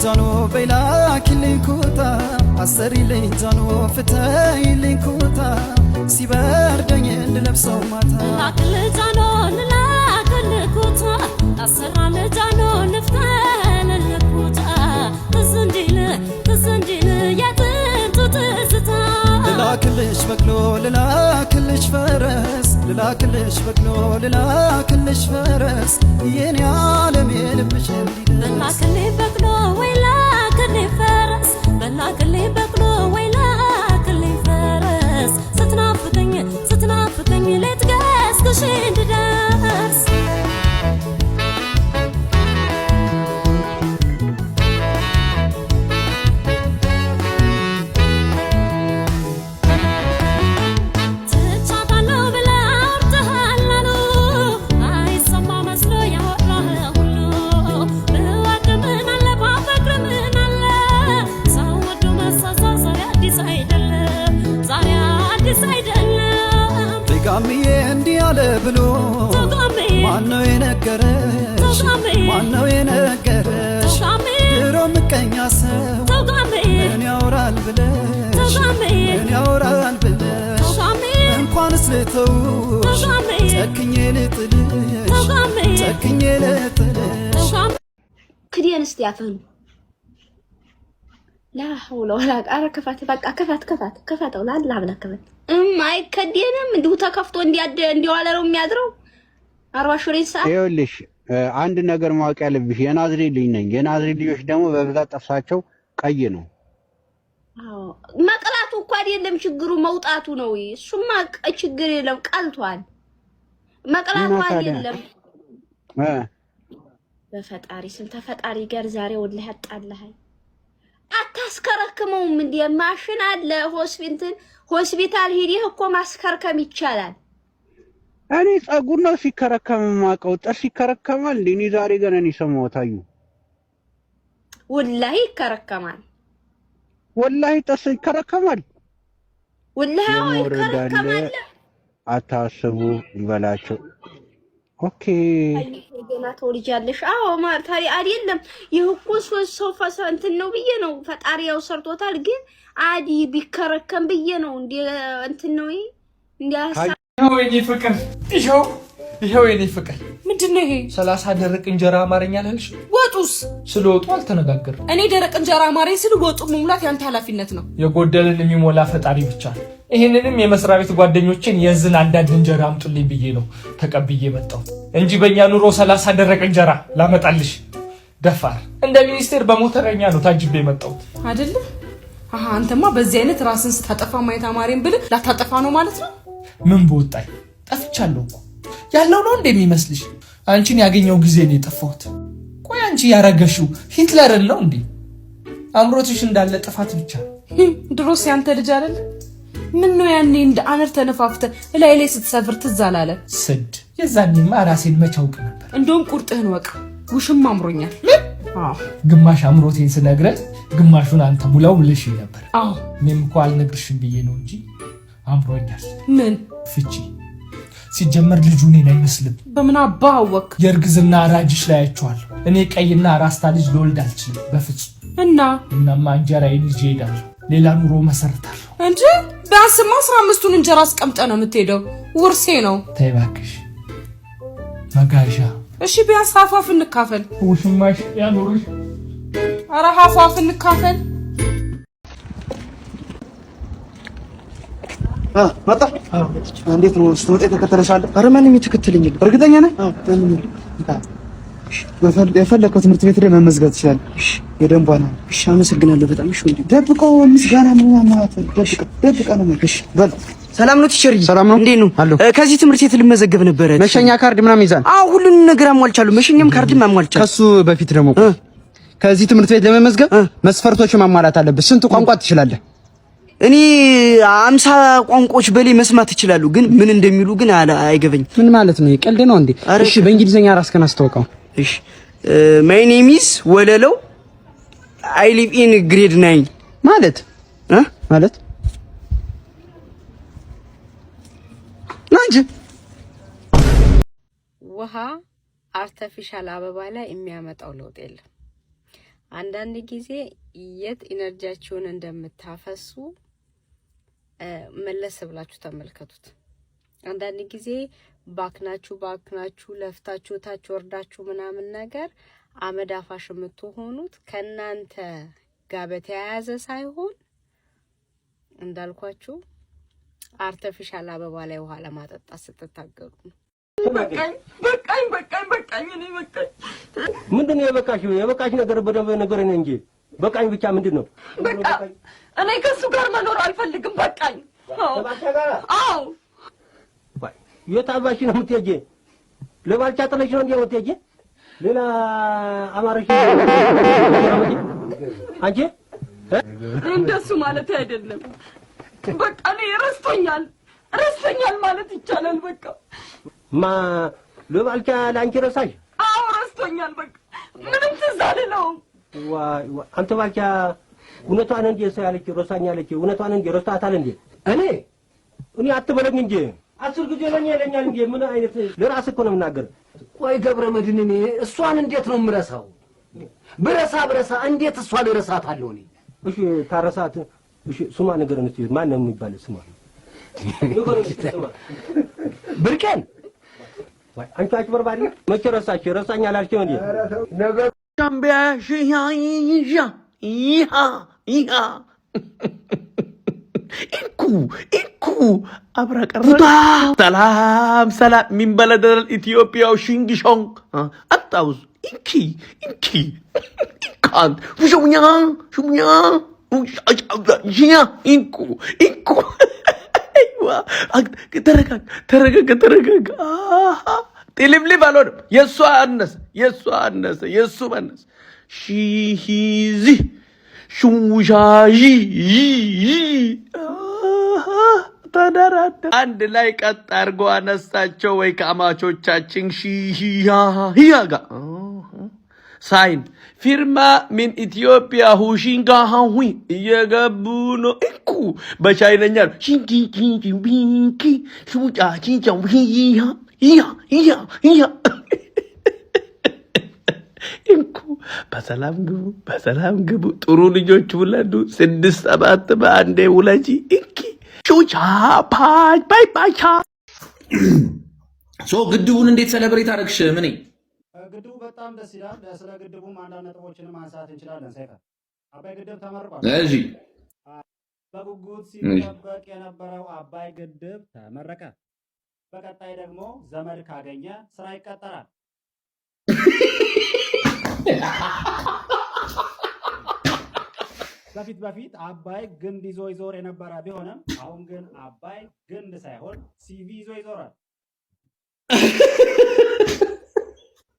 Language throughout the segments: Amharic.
ጃኖ በላክልኝ ኩታ አሰሪልኝ ጃኖ ፍታይልኝ ኩታ ሲበርደኝ እንድለብሰው ማታ ላክልኝ ጃኖ ላክልኝ ኩታ አሰራልኝ ጃኖ ልፍታልኝ ኩታ ትዝንዲል ያጥንቱ ትዝታ ልላክልሽ በቅሎ ልላክልሽ ፈረስ ልላክልሽ በቅሎ ልላክልሽ ፈረስ የኔ ዓለም የልብሽ እንዲደርስ በላክልኝ በቅሎ ወይ ላክልኝ ፈረስ በላክልኝ በቅሎ ወይ ላክልኝ ፈረስ ስትናፍቀኝ ሌት ገስግሽ እንድደርስ ጋሚዬ እንዲህ አለ ብሎ ማነው የነገረሽ ማነው የነገረሽ ድሮ ምቀኛ ሰው ምን ያወራል ብለሽ ምን ያወራል ብለሽ እንኳንስ ልተውሽ ጨክኜ ልጥልሽ ክዲያን እስቲ ያፈኑ لا حول ولا قوة كفات بقى كفات اولاد لا بلا كفات አይከደንም እንዲሁ ተከፍቶ እንዲዋለ ነው የሚያድረው 40 ሹሪሳ ይኸውልሽ አንድ ነገር ማወቅ ያለብሽ የናዝሬት ልጅ ነኝ የናዝሬት ልጆች ደግሞ በብዛት ጥርሳቸው ቀይ ነው አዎ መቅላቱ እኮ አይደለም ችግሩ መውጣቱ ነው እሱማ ችግር የለም ቀልቷል መቅላቱ አይደለም በፈጣሪ ስም ተፈጣሪ ጋር ዛሬ ወላሂ አጣላህ አታስከረክመውም እንዴ ማሽን አለ ሆስፒታል ሄደህ እኮ ማስከርከም ይቻላል እኔ ጸጉር ነው ሲከረከም ማቀው ጥርስ ይከረከማል እኔ ዛሬ ገና ነው ሰማውታዩ ወላሂ ይከረከማል ወላሂ ጥርስ ይከረከማል ወላሂ ይከረከማል አታስቡ ይበላቸው ኦኬ ገና ተወልጃለሽ አዎ ታሪ አይደለም ይሁቁስ ሶፋ እንትን ነው ብዬ ነው ፈጣሪያው ሰርቶታል ግን አዲ ቢከረከም ብዬ ነው እንዴ እንትን ነው እንዴ ወይኔ ፍቅር ይሄው የኔ ፍቅር ምንድነው ይሄ 30 ደረቅ እንጀራ አማርኛ አላልሽ ወጡስ ስለወጡ አልተነጋገር እኔ ደረቅ እንጀራ አማርኛ ስል ወጡ መሙላት ያንተ ኃላፊነት ነው የጎደልን የሚሞላ ፈጣሪ ብቻ ይሄንንም የመስሪያ ቤት ጓደኞችን የዝን አንዳንድ እንጀራ አምጡልኝ ብዬ ነው ተቀብዬ መጣው እንጂ በእኛ ኑሮ 30 ደረቅ እንጀራ ላመጣልሽ ደፋር እንደ ሚኒስቴር በሞተረኛ ነው ታጅቤ መጣው አይደል አንተማ በዚህ አይነት ራስን ስታጠፋ ማየት አማሬን ብል ላታጠፋ ነው ማለት ነው ምን ቦጣይ ጠፍቻለሁ ያለው ነው እንደሚመስልሽ አንቺን ያገኘው ጊዜ ነው የጠፋሁት ቆይ አንቺ ያረገሽው ሂትለርን ነው እንዴ አምሮትሽ እንዳለ ጥፋት ብቻ ድሮስ ያንተ ልጅ አይደል ምን ነው ያኔ እንደ አነር ተነፋፍተ ላይ ስትሰፍር ትዛላለ ስድ የዛኔማ ራሴን መቻውቅ ነበር እንደውም ቁርጥህን ወቅ ውሽም አምሮኛል ግማሽ አምሮቴን ስነግረህ ግማሹን አንተ ሙላው ብለሽ ነበር አዎ እኔም እኮ አልነግርሽም ብዬ ነው እንጂ አምሮኛል ምን ፍቺ ሲጀመር ልጁ እኔን አይመስልም በምን አባወክ የርግዝና አራጅሽ ላይ አይቻል እኔ ቀይና ራስታ ልጅ ልወልድ አልችልም በፍጹም እናማ እንጀራዬን ይዤ እሄዳለሁ ሌላ ኑሮ መሰረታለሁ እንጂ ዳስማ 15ቱን እንጀራ አስቀምጠ ነው የምትሄደው ውርሴ ነው ተይ እባክሽ መጋዣ እሺ ቢያንስ ሀፋፍ እንካፈል ውሽማሽ ያኖርሽ ኧረ ሀፋፍ እንካፈል መጣ እንዴት ነው ስትወጣ ተከተለሻል ኧረ ማንም ይተከተለኝ እርግጠኛ ነህ የፈለከው ትምህርት ቤት ላይ መመዝገብ ትችላለህ እሺ የደንቧ ነው እሺ አመሰግናለሁ በጣም እሺ ወንድም ደብቀው ምስጋና ምናምን ደብቀ ነው እሺ በል ሰላም ነው ቲቸር ሰላም ነው እንዴት ነው ከዚህ ትምህርት ቤት ልመዘገብ ነበር መሸኛ ካርድ ምናምን ይዛል አዎ ሁሉንም ነገር አሟልቻለሁ መሸኛም ካርድም አሟልቻለሁ ከሱ በፊት ደግሞ ከዚህ ትምህርት ቤት ለመመዝገብ መስፈርቶችን ማሟላት አለበት ስንት ቋንቋ ትችላለህ እኔ 50 ቋንቋዎች በላይ መስማት ይችላሉ ግን ምን እንደሚሉ ግን አይገበኝ ምን ማለት ነው ይቀልድ ነው እንዴ እሺ በእንግሊዘኛ ራስከን አስተዋውቀው እሺ my name is ወለለው I live in grade 9 ማለት ማለት ናንጂ ውሃ አርቲፊሻል አበባ ላይ የሚያመጣው ለውጥ የለም አንዳንድ ጊዜ የት ኢነርጂያችሁን እንደምታፈሱ መለስ ብላችሁ ተመልከቱት። አንዳንድ ጊዜ ባክናችሁ ለፍታችሁ ታች ወርዳችሁ ምናምን ነገር አመዳፋሽ የምትሆኑት ከናንተ ጋር በተያያዘ ሳይሆን እንዳልኳችሁ አርቲፊሻል አበባ ላይ ውሃ ለማጠጣት ስትታገሉ ነው። በቃኝ እኔ በቃኝ። ምንድነው የበቃሽ ነገር በደንብ ነገር ነው እንጂ በቃኝ ብቻ ምንድነው? በቃ እኔ ከሱ ጋር መኖር አልፈልግም። በቃኝ። አዎ የታባሽ ነው የምትሄጂ? ለባልቻ ጥለሽ ነው እንዴ የምትሄጂ? ሌላ አማርሽ አንቺ እንደሱ ማለት አይደለም። በቃ እኔ ረስቶኛል ማለት ይቻላል። በቃ ለባልቻ ላንቺ ረሳሽ? አዎ ረስቶኛል። በቃ ምንም ትዝ አልለውም። አንተ ባልቻ እውነቷን እንዴ ሳያለች ረሳኛለች። እውነቷን እንዴ ረስታታል እንዴ? እኔ አትበለኝ እንጂ 10 ጊዜ ለኛል እንዴ? ምን አይነት ለራስ እኮ ነው የምናገር። ቆይ ገብረ መድህን እኔ እሷን እንዴት ነው የምረሳው? ብረሳ እንዴት እሷን እረሳታለሁ እኔ? እሺ ታረሳት። እሺ ስማ ነገር እንት ማን ነው የሚባል ስማ ብርቄን ወይ አንቺ አጭበርባሪ መቼ ረሳኛል አልሽኝ እንዴ? ነገር ሻምቢያ ሽያ ኢንኩ አብራቀራ ሰላም ሚን በለደል ኢትዮጵያው ሽንግሾንግ አጣውዝ ኢንኪ ኢንካንት ሹሙኛ ኢንኩ ተረጋጋ። ጥልምልም አልሆንም። የእሷ አነሰ የእሱ መነስ ሺሂዚ ሹሙሻዢ ተደራደ አንድ ላይ ቀጥ አድርጎ አነሳቸው ወይ ከአማቾቻችን ሺሂያጋ ሳይን ፊርማ ምን ኢትዮጵያ ሁሺንጋ ሃዊ እየገቡ ነው እኮ በቻይነኛ ሺንኪ ሹጫ ቺንቻው እንኩ በሰላም ግቡ ጥሩ ልጆች ውለዱ 6-7 በአንዴ ውለጂ እንኪ ሹቻ ባይ ግድቡን እንዴት ሰለብሬት አደረግሽ? ምን ግድቡ በጣም ደስ ይላል። ስለ ግድቡም አንዳንድ ነጥቦችን ማንሳት እንችላለን። ሰይፈ አባይ ግድብ ተመርቋል። እሺ በጉጉት ሲጠበቅ የነበረው አባይ ግድብ ተመረቀ። በቀጣይ ደግሞ ዘመድ ካገኘ ስራ ይቀጠራል። በፊት አባይ ግንድ ይዞ ይዞር የነበረ ቢሆንም አሁን ግን አባይ ግንድ ሳይሆን ሲቪ ይዞ ይዞራል።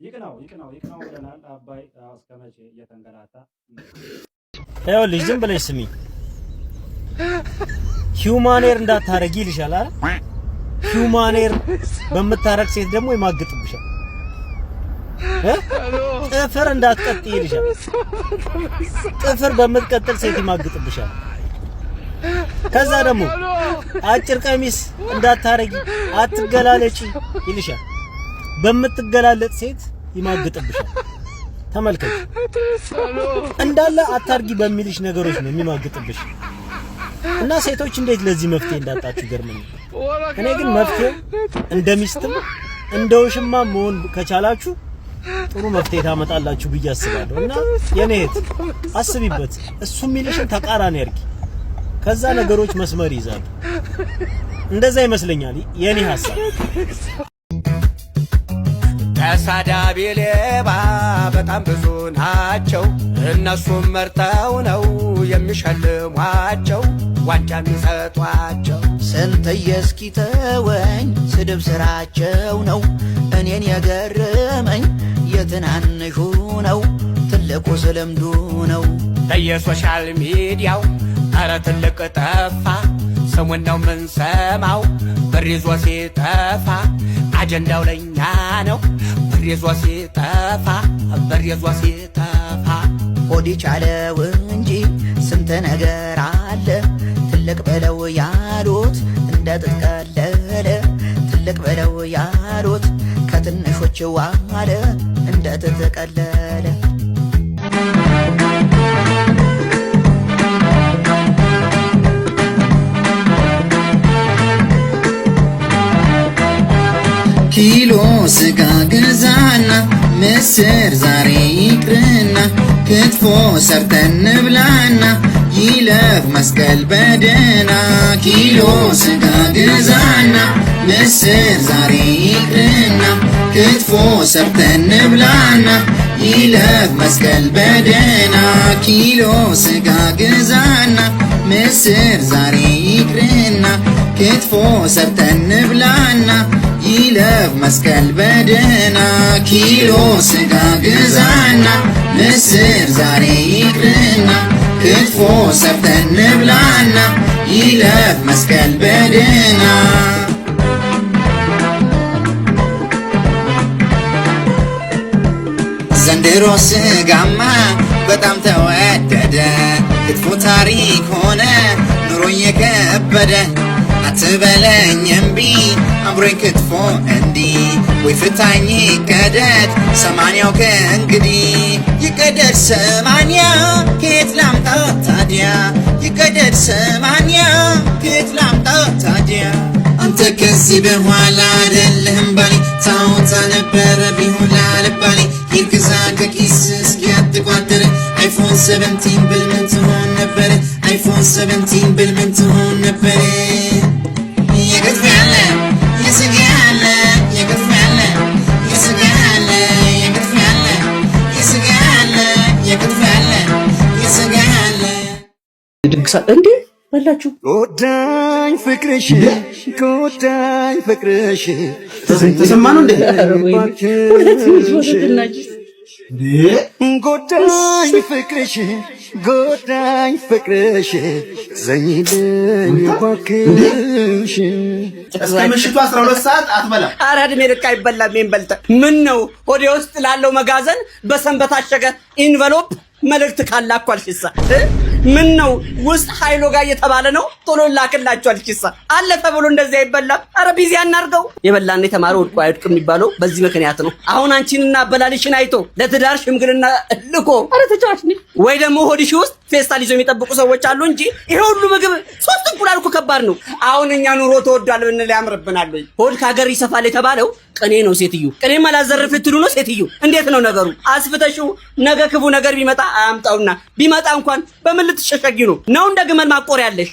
ይቅናው ብለናል። አባይ እስከ መቼ እየተንገላታ? ይኸውልሽ ዝም ብለሽ ስሚ። ሂውማኔር እንዳታረጊ ይልሻል አይደል? ሂውማኔር በምታረግ ሴት ደግሞ ይማግጥብሻል። ጥፍር እንዳትቀጥይ ይልሻል። ጥፍር በምትቀጥል ሴት ይማግጥብሻል። ከዛ ደግሞ አጭር ቀሚስ እንዳታረጊ አትገላለጪ ይልሻል። በምትገላለጥ ሴት ይማግጥብሻል። ተመልከች፣ እንዳለ አታርጊ በሚልሽ ነገሮች ነው የሚማግጥብሽ። እና ሴቶች እንዴት ለዚህ መፍትሄ እንዳጣችሁ ገርመኝ። እኔ ግን መፍትሄ እንደሚስትም እንደውሽማ መሆን ከቻላችሁ ጥሩ መፍትሄ ታመጣላችሁ ብዬ አስባለሁ። እና የኔ እህት አስቢበት፣ እሱ የሚልሽን ተቃራኒ አድርጊ። ከዛ ነገሮች መስመር ይዛሉ። እንደዛ ይመስለኛል የኔ ሐሳብ። ተሳዳቢ ሌባ በጣም ብዙ ናቸው። እነሱም መርጠው ነው የሚሸልሟቸው ዋንጫ የሚሰጧቸው። ስንትዬ እስኪ ተወኝ፣ ስድብ ስራቸው ነው። እኔን የገረመኝ የትናንሹ ነው፣ ትልቁ ስልምዱ ነው። በየሶሻል ሚዲያው ኧረ ትልቅ ጠፋ፣ ስሙን ነው ምንሰማው። ብር ይዞ ሲጠፋ አጀንዳው ለኛ ነው። ብር ይዞ ሲጠፋ ሆድ ቻለው እንጂ ስንት ነገር አለ። ትልቅ በለው ያሉት እንደ ጥቅለለ፣ ትልቅ በለው ያሉት ከትንሾች ዋለ እንደ ተቀለለ። ምስር ዛሬ ይቅርና ክትፎ ሰርተን እንብላና ይለፍ መስቀል በደህና ኪሎ ስጋ ግዛና ምስር ዛሬ ይቅርና ክትፎ ሰርተን እንብላና ይለፍ መስቀል በደህና ኪሎ ስጋ ግዛና ምስር ዛሬ ይቅርና ክትፎ ሰርተን እንብላና ይለፍ መስቀል በደህና ኪሎ ስጋ ግዛና ምስር ዛሬ ይቅርና ክትፎ ሰርተን እንብላና ይለፍ መስቀል በደህና ዘንድሮ ስጋማ በጣም ተወደደ ክትፎ ታሪክ ሆነ ኑሮ የከበደ አትበለኝ እምቢ አምሮኝ ክትፎ እንዲህ ወይ ፍታኝ ይቀደድ ሰማንያው ከእንግዲህ ይቀደድ ሰማንያ ከየት ላምጣ ታዲያ ይቀደድ ሰማንያ ከየት ላምጣ ታዲያ አንተ ከዚህ በኋላ አይደለህም ባሌ ታውታ ነበረ ቢሆን ላልባሌ ይግዛ ከኪስ እስኪያትቋጥር አይፎን 17 ብል ምን ትሆን ነበር አይፎን 17 ብል ምን ትሆን ነበር የክትፍ ያለ የስጋ ያለ የክትፍ ያለ የስጋ ያለ የክትፍ ያለ የስጋ ያለ የክትፍ ያለ የስጋ ያለ ድግሳ እንዴ በላችሁ ጎዳኝ ፍቅርሽ ጎዳኝ ፍቅርሽ ተሰማ ነው እንዴ ሁለት ጎዳኝ ፍቅርሽ ጎዳኝ ፍቅርሽ ዘኝልኝ እባክሽ እስከ ምሽቱ 12 ሰዓት አትበላ። ኧረ እድሜ ልክ አይበላም። ምን በልተ ምን ነው ሆዴ ውስጥ ላለው መጋዘን በሰንበት ታሸገ ኢንቨሎፕ መልእክት ካላኳል ኪሳ ምን ነው ውስጥ ኃይሎ ጋር እየተባለ ነው ቶሎ ላክላችኋል ኪሳ አለ ተብሎ እንደዚህ አይበላም። ኧረ ቢዚ አናርገው። የበላና የተማረ ወድቆ አይወድቅ የሚባለው በዚህ ምክንያት ነው። አሁን አንቺንና አበላልሽን አይቶ ለትዳር ሽምግልና ልኮ ኧረ ተጫዋች ነኝ ወይ ደግሞ ሆድሽ ውስጥ ፌስታል ይዞ የሚጠብቁ ሰዎች አሉ እንጂ ይሄ ሁሉ ምግብ ሶስት እንቁላል እኮ ከባድ ነው። አሁን እኛ ኑሮ ተወዷል ብንል ያምርብናል። ሆድ ከሀገር ይሰፋል የተባለው ቅኔ ነው ሴትዩ። ቅኔ ማላዘርፍ ልትሉ ነው ሴትዩ። እንዴት ነው ነገሩ? አስፍተሽው ነገ ክፉ ነገር ቢመጣ አያምጣውና ቢመጣ እንኳን በምን ልትሸሸጊ ነው እንደ ግመል ማቆሪያ ያለሽ?